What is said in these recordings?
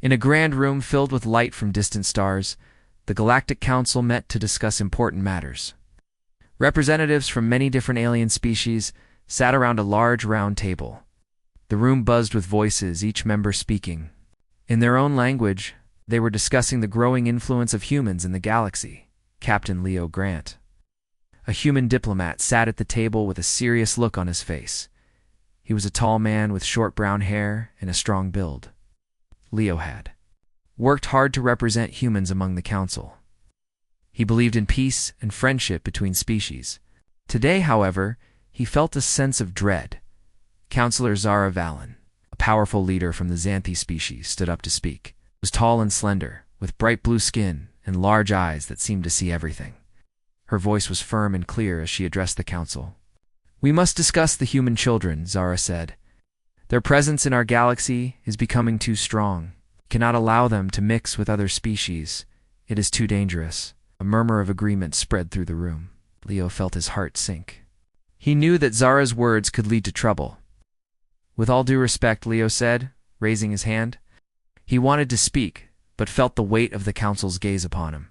In a grand room filled with light from distant stars, the Galactic Council met to discuss important matters. Representatives from many different alien species sat around a large round table. The room buzzed with voices, each member speaking. In their own language, they were discussing the growing influence of humans in the galaxy. Captain Leo Grant, a human diplomat, sat at the table with a serious look on his face. He was a tall man with short brown hair and a strong build. Leo had worked hard to represent humans among the council. He believed in peace and friendship between species. Today, however, he felt a sense of dread. Counselor Zara Valen, a powerful leader from the Xanthi species, stood up to speak. He was tall and slender, with bright blue skin and large eyes that seemed to see everything. Her voice was firm and clear as she addressed the council. "We must discuss the human children," Zara said. "Their presence in our galaxy is becoming too strong. We cannot allow them to mix with other species. It is too dangerous." A murmur of agreement spread through the room. Leo felt his heart sink. He knew that Zara's words could lead to trouble. "With all due respect," Leo said, raising his hand. He wanted to speak, but felt the weight of the council's gaze upon him.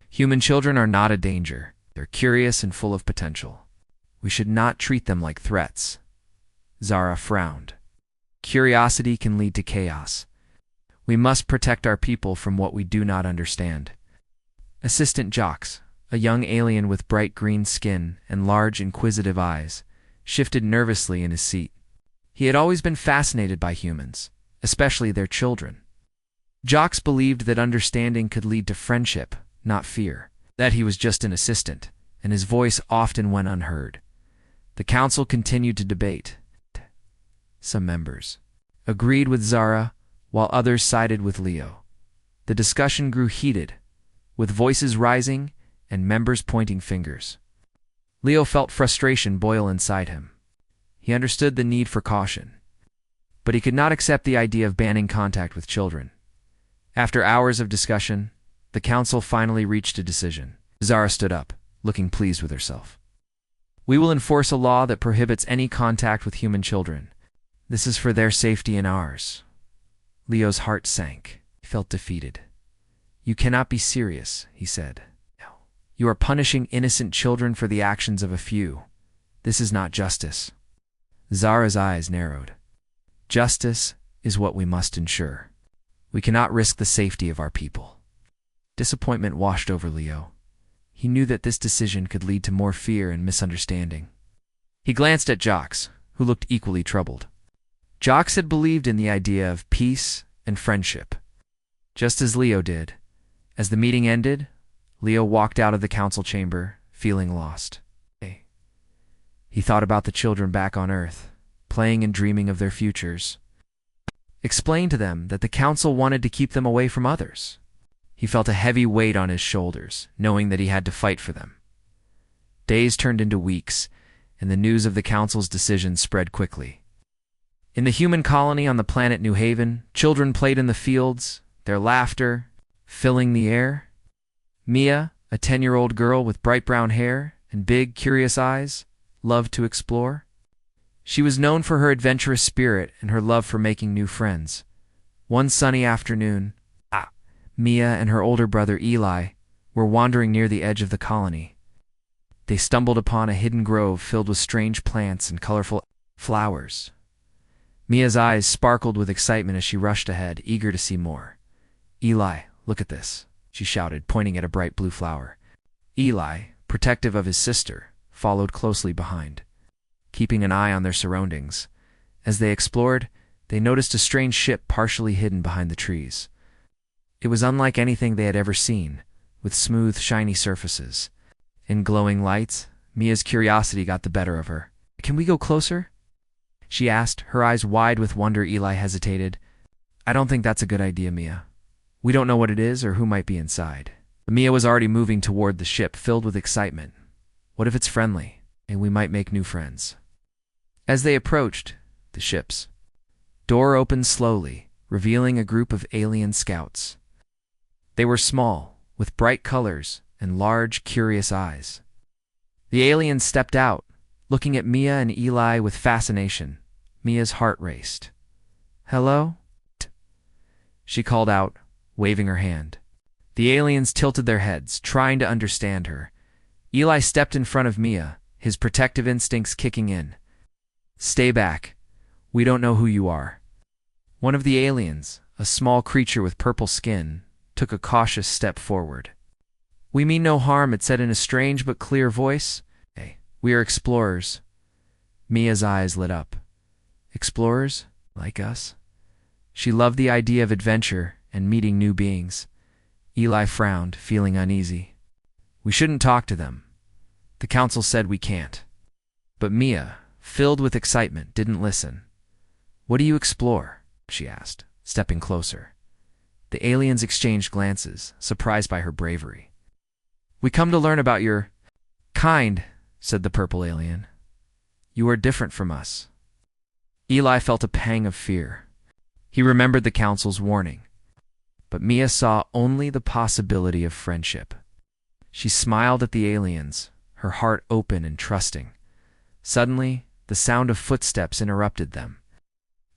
"Human children are not a danger. They're curious and full of potential. We should not treat them like threats." Zara frowned. "Curiosity can lead to chaos. We must protect our people from what we do not understand." Assistant Jocks, a young alien with bright green skin and large inquisitive eyes, shifted nervously in his seat. He had always been fascinated by humans, especially their children. Jocks believed that understanding could lead to friendship, not fear, that he was just an assistant, and his voice often went unheard. The council continued to debate. Some members agreed with Zara, while others sided with Leo. The discussion grew heated, with voices rising and members pointing fingers. Leo felt frustration boil inside him. He understood the need for caution, but he could not accept the idea of banning contact with children. After hours of discussion, the council finally reached a decision. Zara stood up, looking pleased with herself. "We will enforce a law that prohibits any contact with human children. This is for their safety and ours." Leo's heart sank. He felt defeated. "You cannot be serious," he said. "No. You are punishing innocent children for the actions of a few. This is not justice." Zara's eyes narrowed. "Justice is what we must ensure. We cannot risk the safety of our people." Disappointment washed over Leo. He knew that this decision could lead to more fear and misunderstanding. He glanced at Jocks, who looked equally troubled. Jocks had believed in the idea of peace and friendship, just as Leo did. As the meeting ended, Leo walked out of the council chamber, feeling lost. He thought about the children back on Earth, playing and dreaming of their futures. Explained to them that the council wanted to keep them away from others. He felt a heavy weight on his shoulders, knowing that he had to fight for them. Days turned into weeks, and the news of the council's decision spread quickly. In the human colony on the planet New Haven, children played in the fields, their laughter filling the air. Mia, a 10-year-old girl with bright brown hair and big, curious eyes, loved to explore. She was known for her adventurous spirit and her love for making new friends. One sunny afternoon, Mia and her older brother Eli were wandering near the edge of the colony. They stumbled upon a hidden grove filled with strange plants and colorful flowers. Mia's eyes sparkled with excitement as she rushed ahead, eager to see more. "Eli, look at this," she shouted, pointing at a bright blue flower. Eli, protective of his sister, followed closely behind, keeping an eye on their surroundings. As they explored, they noticed a strange ship partially hidden behind the trees. It was unlike anything they had ever seen, with smooth, shiny surfaces. In glowing lights, Mia's curiosity got the better of her. "Can we go closer?" she asked, her eyes wide with wonder. Eli hesitated. "I don't think that's a good idea, Mia. We don't know what it is or who might be inside." Mia was already moving toward the ship, filled with excitement. What if it's friendly, and we might make new friends? As they approached the ship's door opened slowly, revealing a group of alien scouts. They were small, with bright colors and large, curious eyes. The aliens stepped out, looking at Mia and Eli with fascination. Mia's heart raced. "Hello?" she called out, waving her hand. The aliens tilted their heads, trying to understand her. Eli stepped in front of Mia, his protective instincts kicking in. Stay back. We don't know who you are. One of the aliens, a small creature with purple skin, took a cautious step forward. We mean no harm, it said in a strange but clear voice. Hey, we are explorers. Mia's eyes lit up. Explorers? Like us? She loved the idea of adventure and meeting new beings. Eli frowned, feeling uneasy. We shouldn't talk to them. The council said we can't. But Mia, filled with excitement, didn't listen. What do you explore? She asked, stepping closer. The aliens exchanged glances, surprised by her bravery. We come to learn about your kind, said the purple alien. You are different from us. Eli felt a pang of fear. He remembered the council's warning. But Mia saw only the possibility of friendship. She smiled at the aliens, her heart open and trusting. Suddenly, the sound of footsteps interrupted them.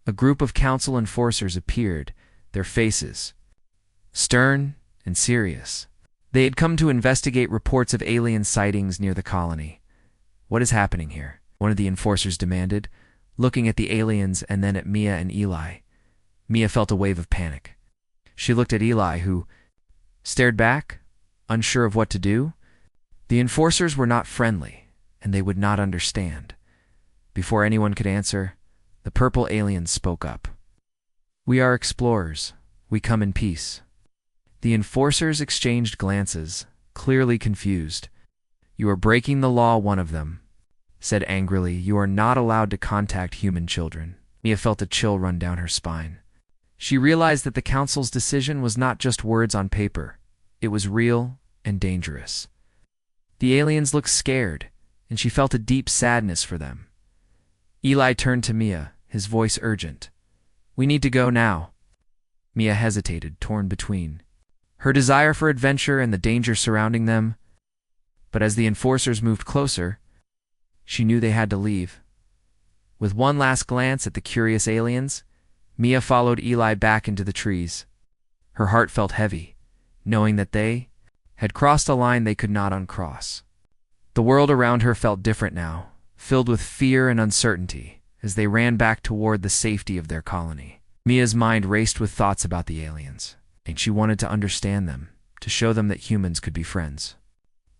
A group of council enforcers appeared, their faces stern and serious. They had come to investigate reports of alien sightings near the colony. What is happening here? One of the enforcers demanded, looking at the aliens and then at Mia and Eli. Mia felt a wave of panic. She looked at Eli, who stared back, unsure of what to do. The enforcers were not friendly, and they would not understand. Before anyone could answer, the purple aliens spoke up. We are explorers. We come in peace. The enforcers exchanged glances, clearly confused. You are breaking the law, one of them said angrily. You are not allowed to contact human children. Mia felt a chill run down her spine. She realized that the council's decision was not just words on paper. It was real and dangerous. The aliens looked scared, and she felt a deep sadness for them. Eli turned to Mia, his voice urgent. We need to go now. Mia hesitated, torn between her desire for adventure and the danger surrounding them. But as the enforcers moved closer, she knew they had to leave. With one last glance at the curious aliens, Mia followed Eli back into the trees. Her heart felt heavy, knowing that they had crossed a line they could not uncross. The world around her felt different now, filled with fear and uncertainty, as they ran back toward the safety of their colony. Mia's mind raced with thoughts about the aliens, and she wanted to understand them, to show them that humans could be friends.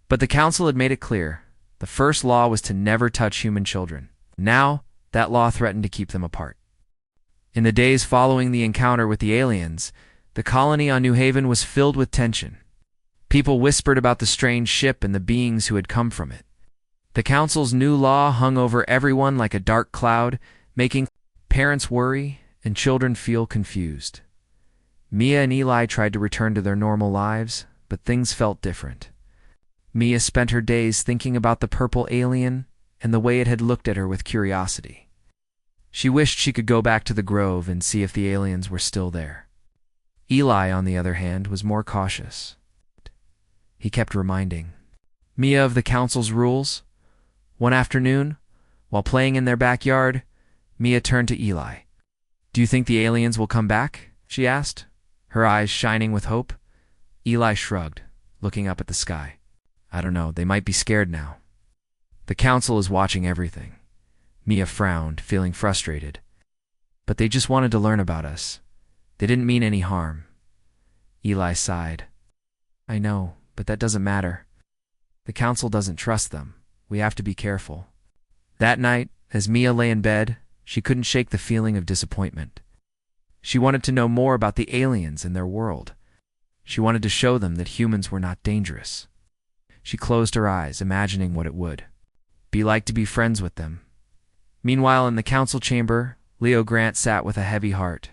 But the council had made it clear. The first law was to never touch human children. Now, that law threatened to keep them apart. In the days following the encounter with the aliens, the colony on New Haven was filled with tension. People whispered about the strange ship and the beings who had come from it. The council's new law hung over everyone like a dark cloud, making parents worry and children feel confused. Mia and Eli tried to return to their normal lives, but things felt different. Mia spent her days thinking about the purple alien and the way it had looked at her with curiosity. She wished she could go back to the grove and see if the aliens were still there. Eli, on the other hand, was more cautious. He kept reminding Mia of the council's rules. One afternoon, while playing in their backyard, Mia turned to Eli. Do you think the aliens will come back? She asked, her eyes shining with hope. Eli shrugged, looking up at the sky. I don't know, they might be scared now. The council is watching everything. Mia frowned, feeling frustrated. But they just wanted to learn about us. They didn't mean any harm. Eli sighed. I know, but that doesn't matter. The council doesn't trust them. We have to be careful. That night, as Mia lay in bed, she couldn't shake the feeling of disappointment. She wanted to know more about the aliens and their world. She wanted to show them that humans were not dangerous. She closed her eyes, imagining what it would be like to be friends with them. Meanwhile, in the council chamber, Leo Grant sat with a heavy heart.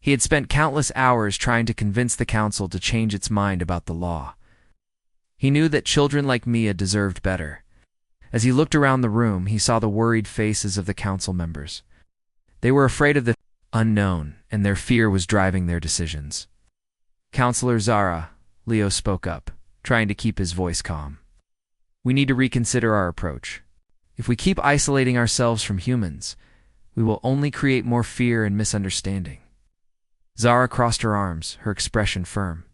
He had spent countless hours trying to convince the council to change its mind about the law. He knew that children like Mia deserved better. As he looked around the room, he saw the worried faces of the council members. They were afraid of the unknown, and their fear was driving their decisions. Counselor Zara, Leo spoke up, trying to keep his voice calm. We need to reconsider our approach. If we keep isolating ourselves from humans, we will only create more fear and misunderstanding. Zara crossed her arms, her expression firm.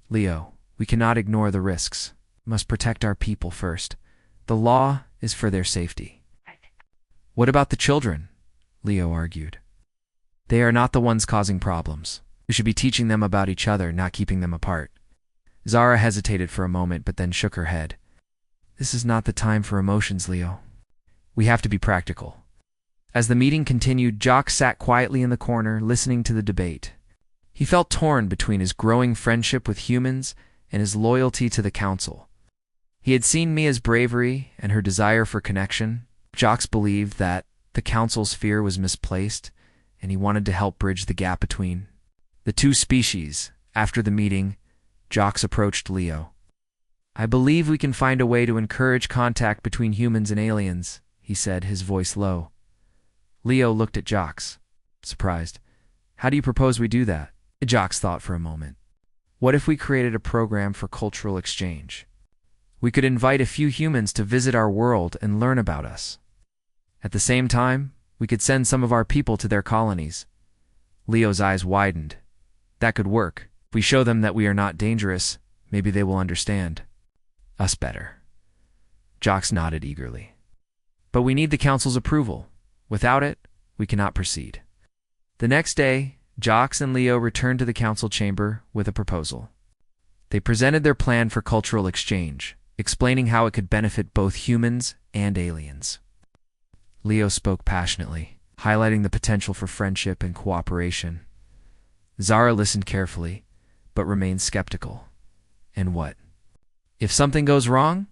Leo, we cannot ignore the risks. We must protect our people first. The law is for their safety. What about the children? Leo argued. They are not the ones causing problems. We should be teaching them about each other, not keeping them apart. Zara hesitated for a moment, but then shook her head. This is not the time for emotions, Leo. We have to be practical. As the meeting continued, Jock sat quietly in the corner, listening to the debate. He felt torn between his growing friendship with humans and his loyalty to the council. He had seen Mia's bravery and her desire for connection. Jock believed that the council's fear was misplaced, and he wanted to help bridge the gap between the two species. After the meeting, Jock approached Leo. I believe we can find a way to encourage contact between humans and aliens, he said, his voice low. Leo looked at Jock, surprised. How do you propose we do that? Jock thought for a moment. What if we created a program for cultural exchange? We could invite a few humans to visit our world and learn about us. At the same time, we could send some of our people to their colonies. Leo's eyes widened. That could work. If we show them that we are not dangerous, maybe they will understand us better. Jock nodded eagerly. But we need the council's approval. Without it, we cannot proceed. The next day, Jock and Leo returned to the council chamber with a proposal. They presented their plan for cultural exchange, explaining how it could benefit both humans and aliens. Leo spoke passionately, highlighting the potential for friendship and cooperation. Zara listened carefully, but remained skeptical. And what? If something goes wrong?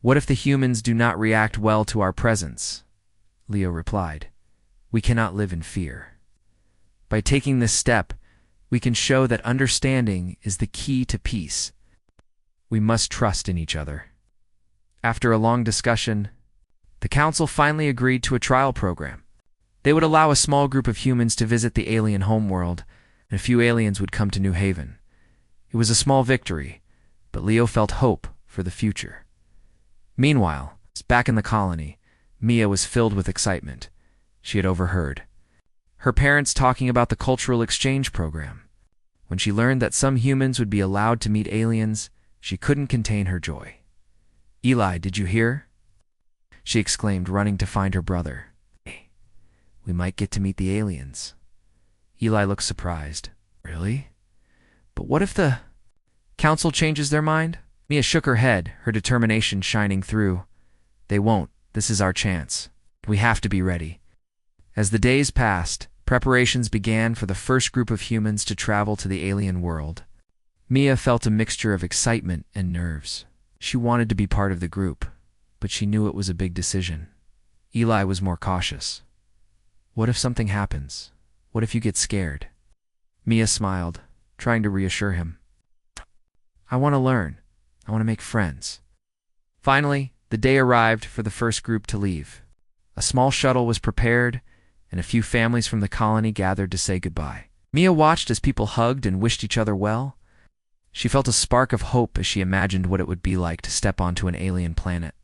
What if the humans do not react well to our presence? Leo replied. We cannot live in fear. By taking this step, we can show that understanding is the key to peace. We must trust in each other. After a long discussion, the council finally agreed to a trial program. They would allow a small group of humans to visit the alien homeworld, and a few aliens would come to New Haven. It was a small victory, but Leo felt hope for the future. Meanwhile, back in the colony, Mia was filled with excitement. She had overheard her parents talking about the cultural exchange program. When she learned that some humans would be allowed to meet aliens, she couldn't contain her joy. Eli, did you hear? She exclaimed, running to find her brother. Hey, we might get to meet the aliens. Eli looked surprised. Really? But what if the council changes their mind? Mia shook her head, her determination shining through. They won't. This is our chance. We have to be ready. As the days passed, preparations began for the first group of humans to travel to the alien world. Mia felt a mixture of excitement and nerves. She wanted to be part of the group, but she knew it was a big decision. Eli was more cautious. What if something happens? What if you get scared? Mia smiled, trying to reassure him. I want to learn. I want to make friends. Finally, the day arrived for the first group to leave. A small shuttle was prepared, and a few families from the colony gathered to say goodbye. Mia watched as people hugged and wished each other well. She felt a spark of hope as she imagined what it would be like to step onto an alien planet.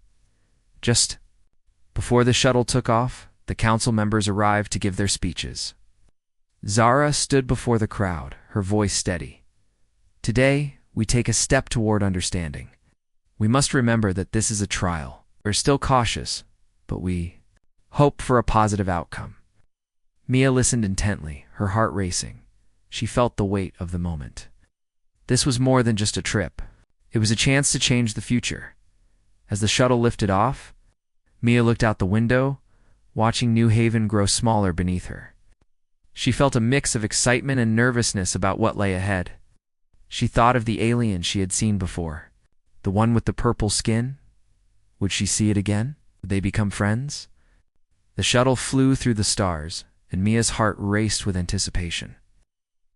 Just before the shuttle took off, the council members arrived to give their speeches. Zara stood before the crowd, her voice steady. Today, we take a step toward understanding. We must remember that this is a trial. We're still cautious, but we hope for a positive outcome. Mia listened intently, her heart racing. She felt the weight of the moment. This was more than just a trip. It was a chance to change the future. As the shuttle lifted off, Mia looked out the window, watching New Haven grow smaller beneath her. She felt a mix of excitement and nervousness about what lay ahead. She thought of the alien she had seen before. The one with the purple skin? Would she see it again? Would they become friends? The shuttle flew through the stars, and Mia's heart raced with anticipation.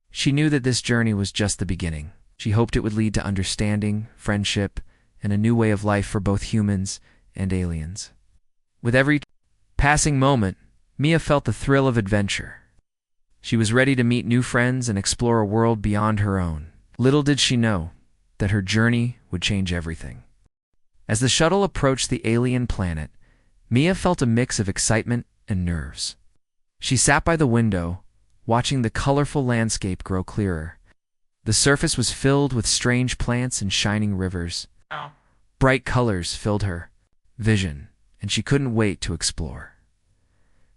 She knew that this journey was just the beginning. She hoped it would lead to understanding, friendship, and a new way of life for both humans and aliens. With every passing moment, Mia felt the thrill of adventure. She was ready to meet new friends and explore a world beyond her own. Little did she know that her journey would change everything. As the shuttle approached the alien planet, Mia felt a mix of excitement and nerves. She sat by the window, watching the colorful landscape grow clearer. The surface was filled with strange plants and shining rivers. Bright colors filled her vision, and she couldn't wait to explore.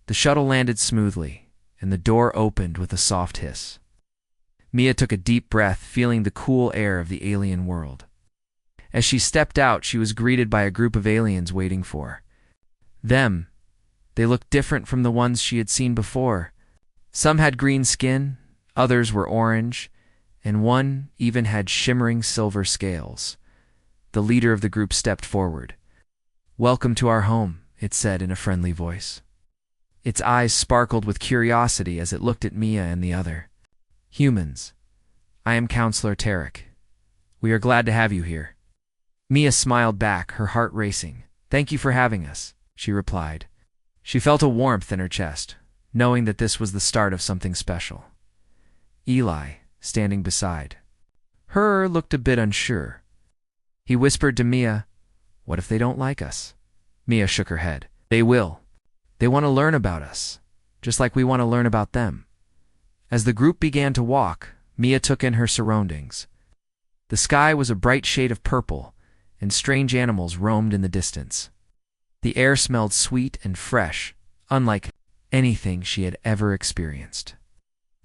The shuttle landed smoothly, and the door opened with a soft hiss. Mia took a deep breath, feeling the cool air of the alien world. As she stepped out, she was greeted by a group of aliens waiting for them. They looked different from the ones she had seen before. Some had green skin, others were orange, and one even had shimmering silver scales. The leader of the group stepped forward. "Welcome to our home," it said in a friendly voice. Its eyes sparkled with curiosity as it looked at Mia and the other humans. "I am Counselor Tarek. We are glad to have you here." Mia smiled back, her heart racing. "Thank you for having us," she replied. She felt a warmth in her chest, knowing that this was the start of something special. Eli, standing beside her, looked a bit unsure. He whispered to Mia, "What if they don't like us?" Mia shook her head. "They will. They want to learn about us, just like we want to learn about them." As the group began to walk, Mia took in her surroundings. The sky was a bright shade of purple, and strange animals roamed in the distance. The air smelled sweet and fresh, unlike anything she had ever experienced.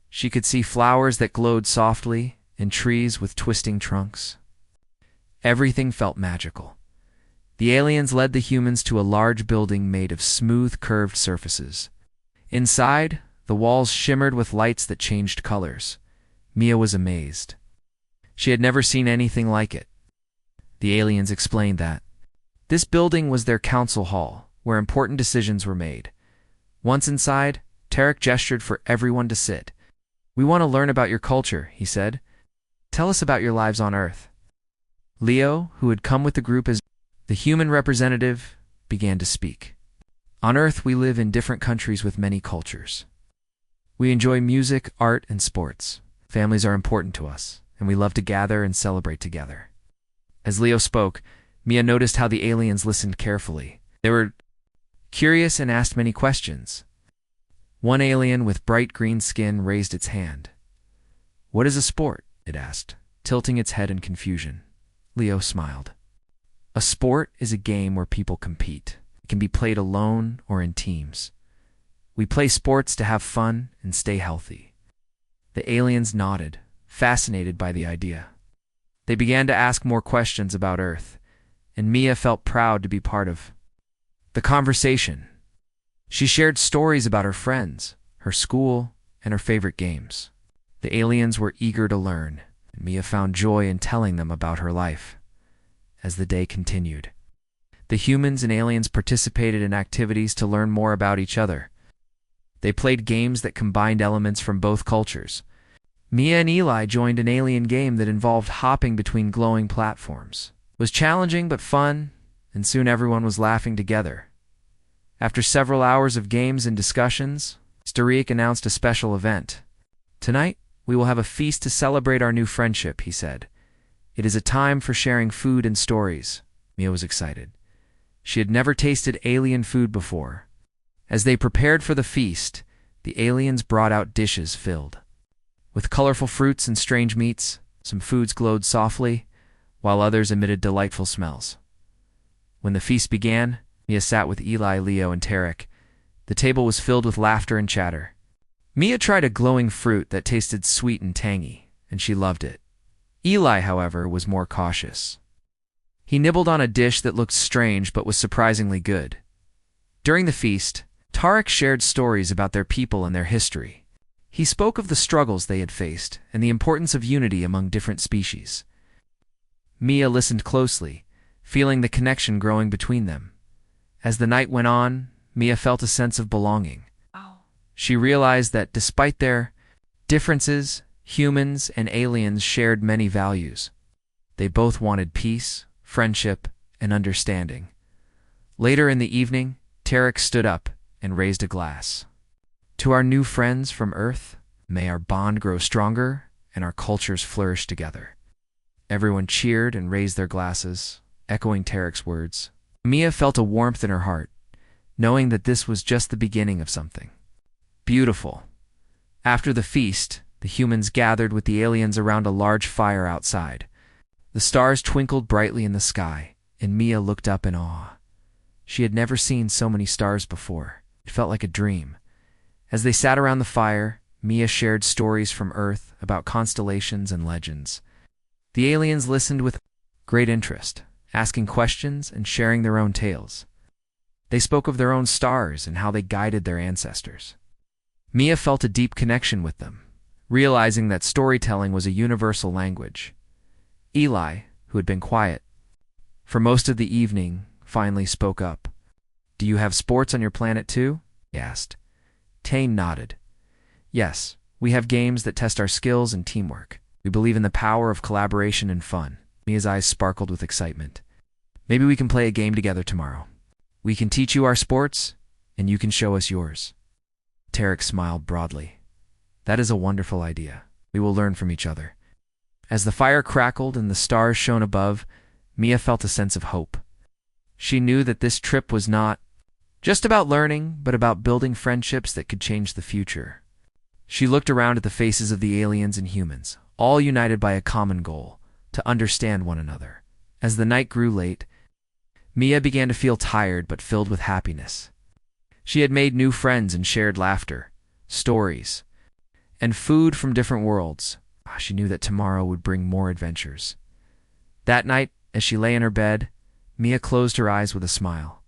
She could see flowers that glowed softly and trees with twisting trunks. Everything felt magical. The aliens led the humans to a large building made of smooth, curved surfaces. Inside, the walls shimmered with lights that changed colors. Mia was amazed. She had never seen anything like it. The aliens explained that this building was their council hall, where important decisions were made. Once inside, Tarek gestured for everyone to sit. "We want to learn about your culture," he said. "Tell us about your lives on Earth." Leo, who had come with the group as the human representative, began to speak. "On Earth, we live in different countries with many cultures. We enjoy music, art, and sports. Families are important to us, and we love to gather and celebrate together." As Leo spoke, Mia noticed how the aliens listened carefully. They were curious and asked many questions. One alien with bright green skin raised its hand. "What is a sport?" it asked, tilting its head in confusion. Leo smiled. "A sport is a game where people compete. It can be played alone or in teams. We play sports to have fun and stay healthy." The aliens nodded, fascinated by the idea. They began to ask more questions about Earth, and Mia felt proud to be part of the conversation. She shared stories about her friends, her school, and her favorite games. The aliens were eager to learn, and Mia found joy in telling them about her life. As the day continued, the humans and aliens participated in activities to learn more about each other. They played games that combined elements from both cultures. Mia and Eli joined an alien game that involved hopping between glowing platforms. It was challenging but fun, and soon everyone was laughing together. After several hours of games and discussions, Starik announced a special event. "Tonight, we will have a feast to celebrate our new friendship," he said. "It is a time for sharing food and stories." Mia was excited. She had never tasted alien food before. As they prepared for the feast, the aliens brought out dishes filled with colorful fruits and strange meats. Some foods glowed softly, while others emitted delightful smells. When the feast began, Mia sat with Eli, Leo, and Tarek. The table was filled with laughter and chatter. Mia tried a glowing fruit that tasted sweet and tangy, and she loved it. Eli, however, was more cautious. He nibbled on a dish that looked strange but was surprisingly good. During the feast, Tarek shared stories about their people and their history. He spoke of the struggles they had faced and the importance of unity among different species. Mia listened closely, feeling the connection growing between them. As the night went on, Mia felt a sense of belonging. She realized that despite their differences, humans and aliens shared many values. They both wanted peace, friendship, and understanding. Later in the evening, Tarek stood up and raised a glass. "To our new friends from Earth, may our bond grow stronger and our cultures flourish together." Everyone cheered and raised their glasses, echoing Tarek's words. Mia felt a warmth in her heart, knowing that this was just the beginning of something beautiful. After the feast, the humans gathered with the aliens around a large fire outside. The stars twinkled brightly in the sky, and Mia looked up in awe. She had never seen so many stars before. It felt like a dream. As they sat around the fire, Mia shared stories from Earth about constellations and legends. The aliens listened with great interest, asking questions and sharing their own tales. They spoke of their own stars and how they guided their ancestors. Mia felt a deep connection with them, realizing that storytelling was a universal language. Eli, who had been quiet for most of the evening, finally spoke up. "Do you have sports on your planet too?" he asked. Tane nodded. "Yes, we have games that test our skills and teamwork. We believe in the power of collaboration and fun." Mia's eyes sparkled with excitement. "Maybe we can play a game together tomorrow. We can teach you our sports, and you can show us yours." Tarek smiled broadly. "That is a wonderful idea. We will learn from each other." As the fire crackled and the stars shone above, Mia felt a sense of hope. She knew that this trip was not just about learning, but about building friendships that could change the future. She looked around at the faces of the aliens and humans, all united by a common goal: to understand one another. As the night grew late, Mia began to feel tired but filled with happiness. She had made new friends and shared laughter, stories, and food from different worlds. She knew that tomorrow would bring more adventures. That night, as she lay in her bed, Mia closed her eyes with a smile.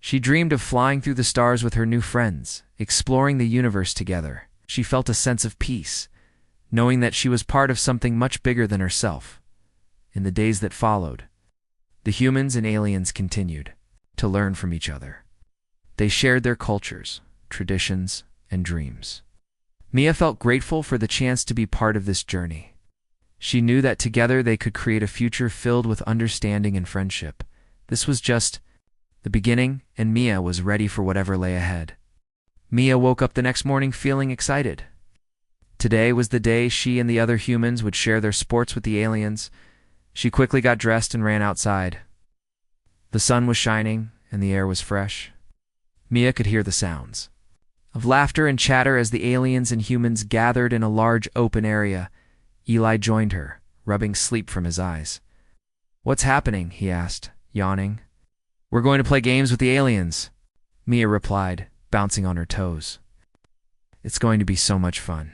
She dreamed of flying through the stars with her new friends, exploring the universe together. She felt a sense of peace, knowing that she was part of something much bigger than herself. In the days that followed, the humans and aliens continued to learn from each other. They shared their cultures, traditions, and dreams. Mia felt grateful for the chance to be part of this journey. She knew that together they could create a future filled with understanding and friendship. This was just the beginning, and Mia was ready for whatever lay ahead. Mia woke up the next morning feeling excited. Today was the day she and the other humans would share their sports with the aliens. She quickly got dressed and ran outside. The sun was shining, and the air was fresh. Mia could hear the sounds of laughter and chatter as the aliens and humans gathered in a large open area. Eli joined her, rubbing sleep from his eyes. "What's happening?" he asked, yawning. "We're going to play games with the aliens," Mia replied, bouncing on her toes. "It's going to be so much fun."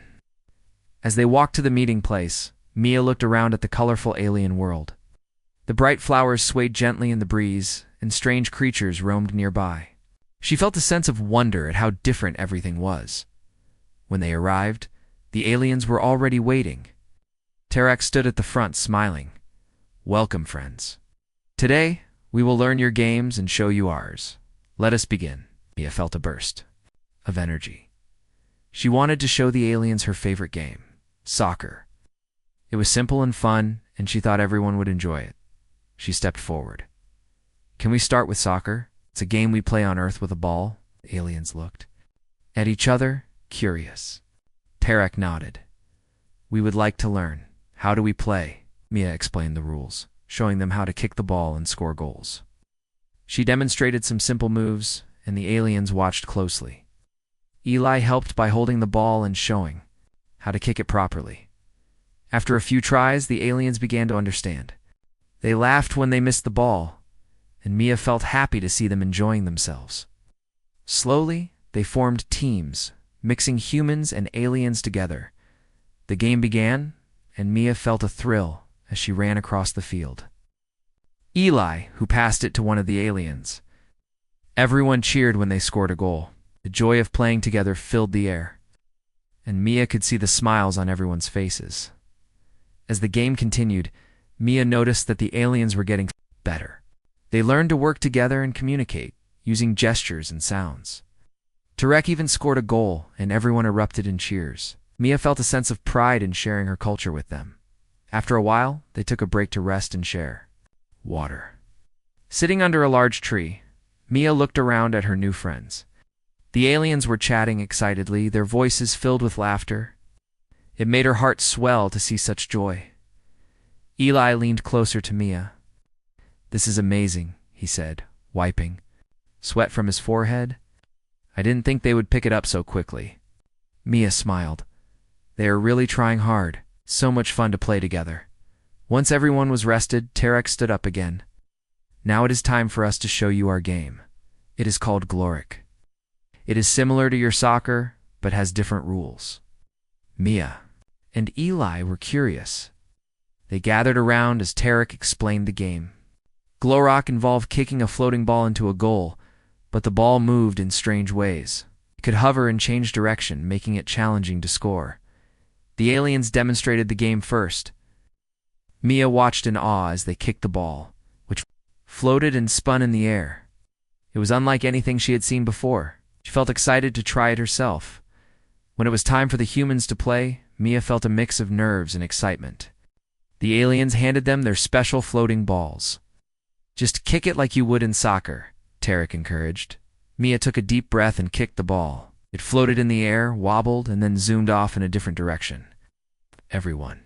As they walked to the meeting place, Mia looked around at the colorful alien world. The bright flowers swayed gently in the breeze, and strange creatures roamed nearby. She felt a sense of wonder at how different everything was. When they arrived, the aliens were already waiting. Tarek stood at the front, smiling. "Welcome, friends. Today, we will learn your games and show you ours. Let us begin." Mia felt a burst of energy. She wanted to show the aliens her favorite game, soccer. It was simple and fun, and she thought everyone would enjoy it. She stepped forward. "Can we start with soccer? It's a game we play on Earth with a ball." The aliens looked at each other, curious. Tarek nodded. "We would like to learn. How do we play?" Mia explained the rules, showing them how to kick the ball and score goals. She demonstrated some simple moves, and the aliens watched closely. Eli helped by holding the ball and showing how to kick it properly. After a few tries, the aliens began to understand. They laughed when they missed the ball, and Mia felt happy to see them enjoying themselves. Slowly, they formed teams, mixing humans and aliens together. The game began, and Mia felt a thrill as she ran across the field. Eli, who passed it to one of the aliens. Everyone cheered when they scored a goal. The joy of playing together filled the air, and Mia could see the smiles on everyone's faces. As the game continued, Mia noticed that the aliens were getting better. They learned to work together and communicate, using gestures and sounds. Tarek even scored a goal, and everyone erupted in cheers. Mia felt a sense of pride in sharing her culture with them. After a while, they took a break to rest and share water. Sitting under a large tree, Mia looked around at her new friends. The aliens were chatting excitedly, their voices filled with laughter. It made her heart swell to see such joy. Eli leaned closer to Mia. "This is amazing," he said, wiping sweat from his forehead. "I didn't think they would pick it up so quickly." Mia smiled. They are really trying hard. So much fun to play together. Once everyone was rested, Tarek stood up again. Now it is time for us to show you our game. It is called Gloric. It is similar to your soccer, but has different rules. Mia and Eli were curious. They gathered around as Tarek explained the game. Gloric involved kicking a floating ball into a goal, but the ball moved in strange ways. It could hover and change direction, making it challenging to score. The aliens demonstrated the game first. Mia watched in awe as they kicked the ball, which floated and spun in the air. It was unlike anything she had seen before. She felt excited to try it herself. When it was time for the humans to play, Mia felt a mix of nerves and excitement. The aliens handed them their special floating balls. Just kick it like you would in soccer, Tarek encouraged. Mia took a deep breath and kicked the ball. It floated in the air, wobbled, and then zoomed off in a different direction. Everyone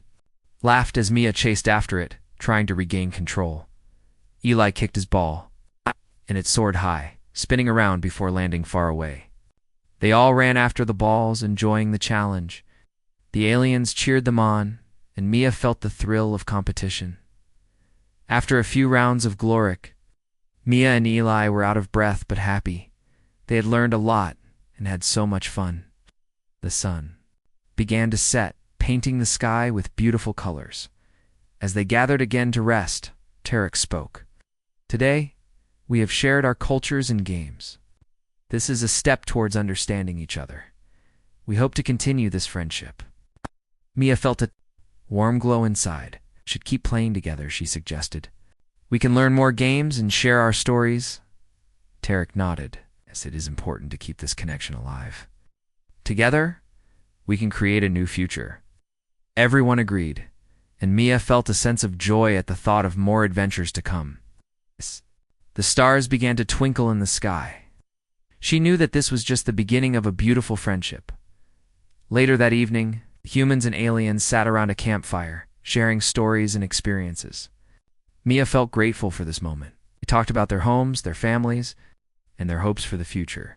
laughed as Mia chased after it, trying to regain control. Eli kicked his ball, and it soared high, spinning around before landing far away. They all ran after the balls, enjoying the challenge. The aliens cheered them on, and Mia felt the thrill of competition. After a few rounds of Gloric, Mia and Eli were out of breath but happy. They had learned a lot and had so much fun. The sun began to set, painting the sky with beautiful colors. As they gathered again to rest, Tarek spoke. Today, we have shared our cultures and games. This is a step towards understanding each other. We hope to continue this friendship. Mia felt a warm glow inside. Should keep playing together, she suggested. We can learn more games and share our stories. Tarek nodded, as it is important to keep this connection alive. Together, we can create a new future. Everyone agreed, and Mia felt a sense of joy at the thought of more adventures to come. The stars began to twinkle in the sky. She knew that this was just the beginning of a beautiful friendship. Later that evening, humans and aliens sat around a campfire, sharing stories and experiences. Mia felt grateful for this moment. They talked about their homes, their families, and their hopes for the future.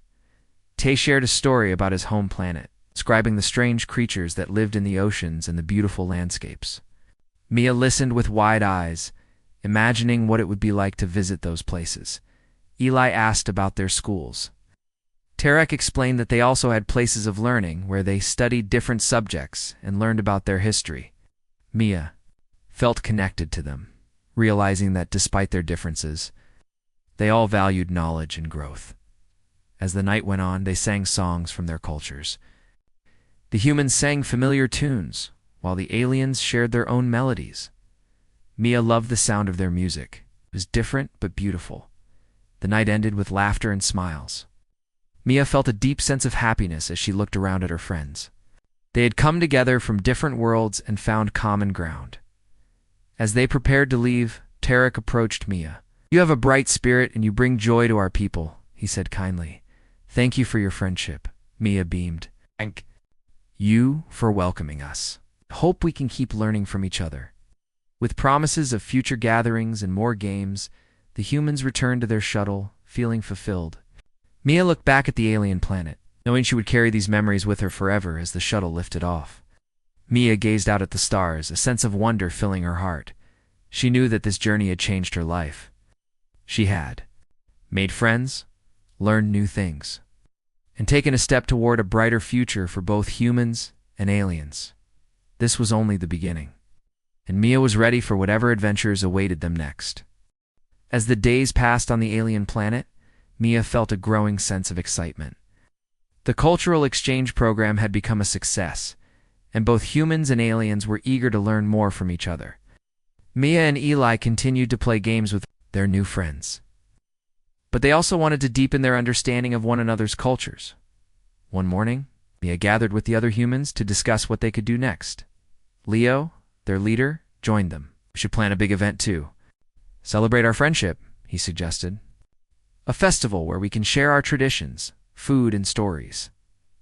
Tay shared a story about his home planet, describing the strange creatures that lived in the oceans and the beautiful landscapes. Mia listened with wide eyes, imagining what it would be like to visit those places. Eli asked about their schools. Tarek explained that they also had places of learning where they studied different subjects and learned about their history. Mia felt connected to them, realizing that despite their differences, they all valued knowledge and growth. As the night went on, they sang songs from their cultures. The humans sang familiar tunes, while the aliens shared their own melodies. Mia loved the sound of their music. It was different but beautiful. The night ended with laughter and smiles. Mia felt a deep sense of happiness as she looked around at her friends. They had come together from different worlds and found common ground. As they prepared to leave, Tarek approached Mia. "You have a bright spirit and you bring joy to our people," he said kindly. "Thank you for your friendship." Mia beamed. "Thank you for welcoming us. Hope we can keep learning from each other." With promises of future gatherings and more games, the humans returned to their shuttle, feeling fulfilled. Mia looked back at the alien planet, knowing she would carry these memories with her forever as the shuttle lifted off. Mia gazed out at the stars, a sense of wonder filling her heart. She knew that this journey had changed her life. She had made friends, learned new things, and taken a step toward a brighter future for both humans and aliens. This was only the beginning, and Mia was ready for whatever adventures awaited them next. As the days passed on the alien planet, Mia felt a growing sense of excitement. The cultural exchange program had become a success, and both humans and aliens were eager to learn more from each other. Mia and Eli continued to play games with their new friends, but they also wanted to deepen their understanding of one another's cultures. One morning, Mia gathered with the other humans to discuss what they could do next. Leo, their leader, joined them. "We should plan a big event too. Celebrate our friendship," he suggested. "A festival where we can share our traditions, food, and stories."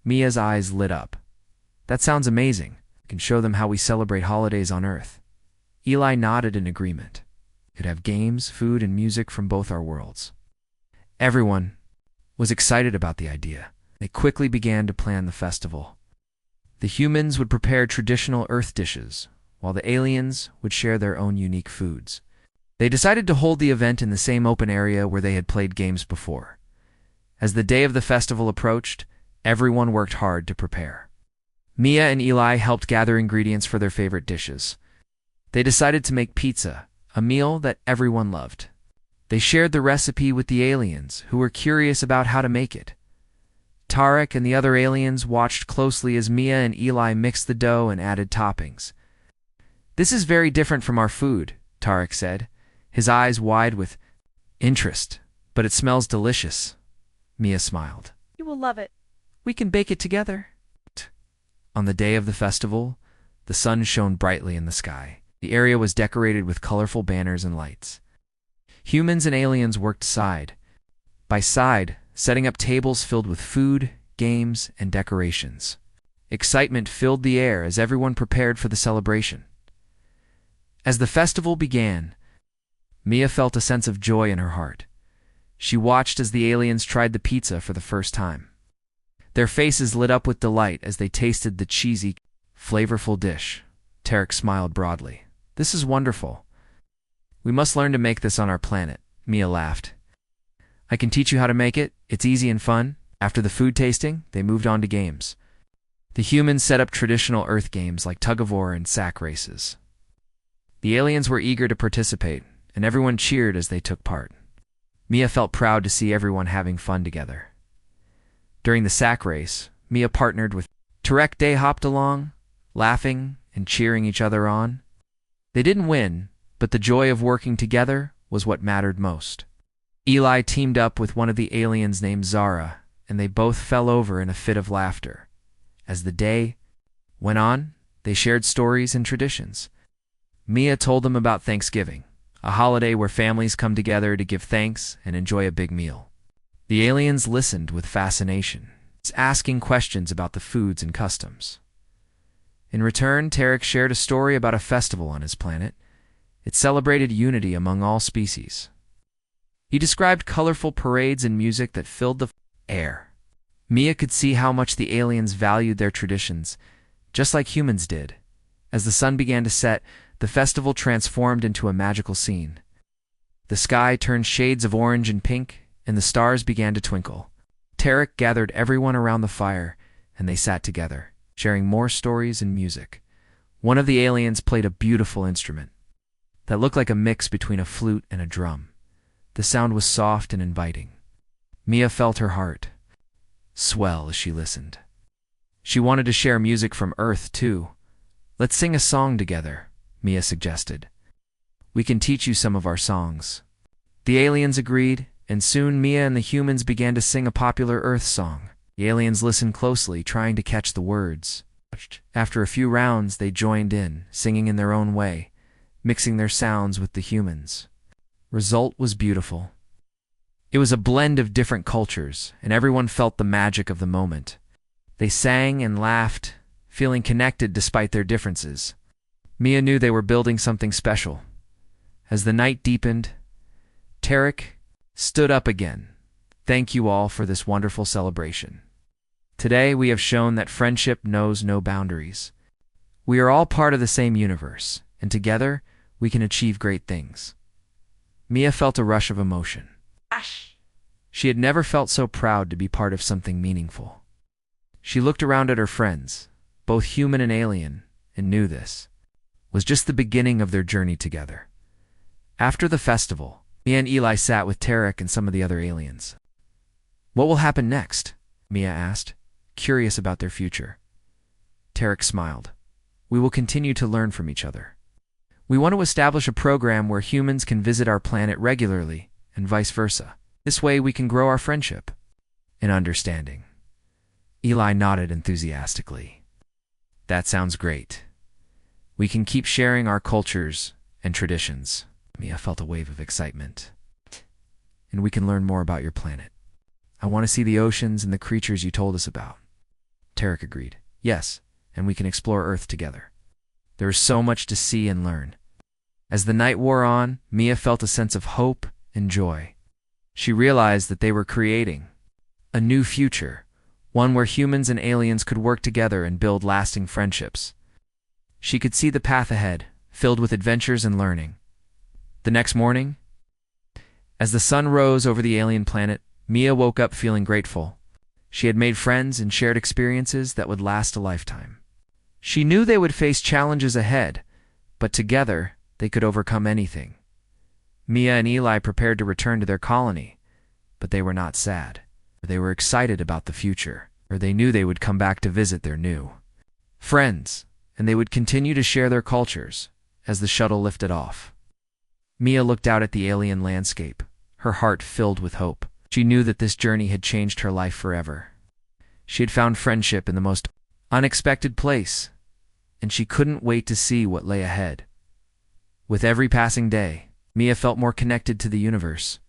Mia's eyes lit up. "That sounds amazing. We can show them how we celebrate holidays on Earth." Eli nodded in agreement. We could have games, food, and music from both our worlds. Everyone was excited about the idea. They quickly began to plan the festival. The humans would prepare traditional Earth dishes, while the aliens would share their own unique foods. They decided to hold the event in the same open area where they had played games before. As the day of the festival approached, everyone worked hard to prepare. Mia and Eli helped gather ingredients for their favorite dishes. They decided to make pizza, a meal that everyone loved. They shared the recipe with the aliens, who were curious about how to make it. Tarek and the other aliens watched closely as Mia and Eli mixed the dough and added toppings. "This is very different from our food," Tarek said, his eyes wide with interest. "But it smells delicious." Mia smiled. "You will love it." "We can bake it together." On the day of the festival, the sun shone brightly in the sky. The area was decorated with colorful banners and lights. Humans and aliens worked side by side, setting up tables filled with food, games, and decorations. Excitement filled the air as everyone prepared for the celebration. As the festival began, Mia felt a sense of joy in her heart. She watched as the aliens tried the pizza for the first time. Their faces lit up with delight as they tasted the cheesy, flavorful dish. Tarek smiled broadly. "This is wonderful. We must learn to make this on our planet," Mia laughed. "I can teach you how to make it. It's easy and fun." After the food tasting, they moved on to games. The humans set up traditional Earth games like tug-of-war and sack races. The aliens were eager to participate, and everyone cheered as they took part. Mia felt proud to see everyone having fun together. During the sack race, Mia partnered with Tarek. They hopped along, laughing and cheering each other on. They didn't win, but the joy of working together was what mattered most. Eli teamed up with one of the aliens named Zara, and they both fell over in a fit of laughter. As the day went on, they shared stories and traditions. Mia told them about Thanksgiving, a holiday where families come together to give thanks and enjoy a big meal. The aliens listened with fascination, asking questions about the foods and customs. In return, Tarek shared a story about a festival on his planet. It celebrated unity among all species. He described colorful parades and music that filled the air. Mia could see how much the aliens valued their traditions, just like humans did. As the sun began to set, the festival transformed into a magical scene. The sky turned shades of orange and pink, and the stars began to twinkle. Tarek gathered everyone around the fire, and they sat together, sharing more stories and music. One of the aliens played a beautiful instrument that looked like a mix between a flute and a drum. The sound was soft and inviting. Mia felt her heart swell as she listened. She wanted to share music from Earth, too. "Let's sing a song together," Mia suggested. "We can teach you some of our songs." The aliens agreed, and soon Mia and the humans began to sing a popular Earth song. The aliens listened closely, trying to catch the words. After a few rounds, they joined in, singing in their own way, mixing their sounds with the humans. Result was beautiful. It was a blend of different cultures, and everyone felt the magic of the moment. They sang and laughed, feeling connected despite their differences. Mia knew they were building something special. As the night deepened, Tarek stood up again. "Thank you all for this wonderful celebration. Today we have shown that friendship knows no boundaries. We are all part of the same universe, and together we can achieve great things." Mia felt a rush of emotion. She had never felt so proud to be part of something meaningful. She looked around at her friends, both human and alien, and knew this was just the beginning of their journey together. After the festival, Mia and Eli sat with Tarek and some of the other aliens. "What will happen next?" Mia asked, curious about their future. Tarek smiled. "We will continue to learn from each other. We want to establish a program where humans can visit our planet regularly, and vice versa. This way we can grow our friendship and understanding." Eli nodded enthusiastically. "That sounds great. We can keep sharing our cultures and traditions." Mia felt a wave of excitement. "And we can learn more about your planet. I want to see the oceans and the creatures you told us about." Tarek agreed. "Yes, and we can explore Earth together. There is so much to see and learn." As the night wore on, Mia felt a sense of hope and joy. She realized that they were creating a new future, one where humans and aliens could work together and build lasting friendships. She could see the path ahead, filled with adventures and learning. The next morning, as the sun rose over the alien planet, Mia woke up feeling grateful. She had made friends and shared experiences that would last a lifetime. She knew they would face challenges ahead, but together they could overcome anything. Mia and Eli prepared to return to their colony, but they were not sad. They were excited about the future, or they knew they would come back to visit their new friends, and they would continue to share their cultures as the shuttle lifted off. Mia looked out at the alien landscape, her heart filled with hope. She knew that this journey had changed her life forever. She had found friendship in the most unexpected place, and she couldn't wait to see what lay ahead. With every passing day, Mia felt more connected to the universe.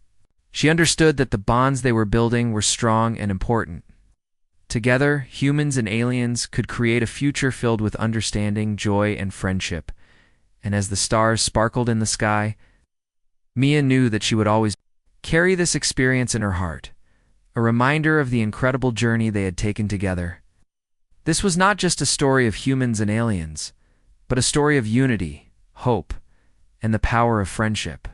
She understood that the bonds they were building were strong and important. Together, humans and aliens could create a future filled with understanding, joy, and friendship. And as the stars sparkled in the sky, Mia knew that she would always carry this experience in her heart, a reminder of the incredible journey they had taken together. This was not just a story of humans and aliens, but a story of unity, hope, and the power of friendship.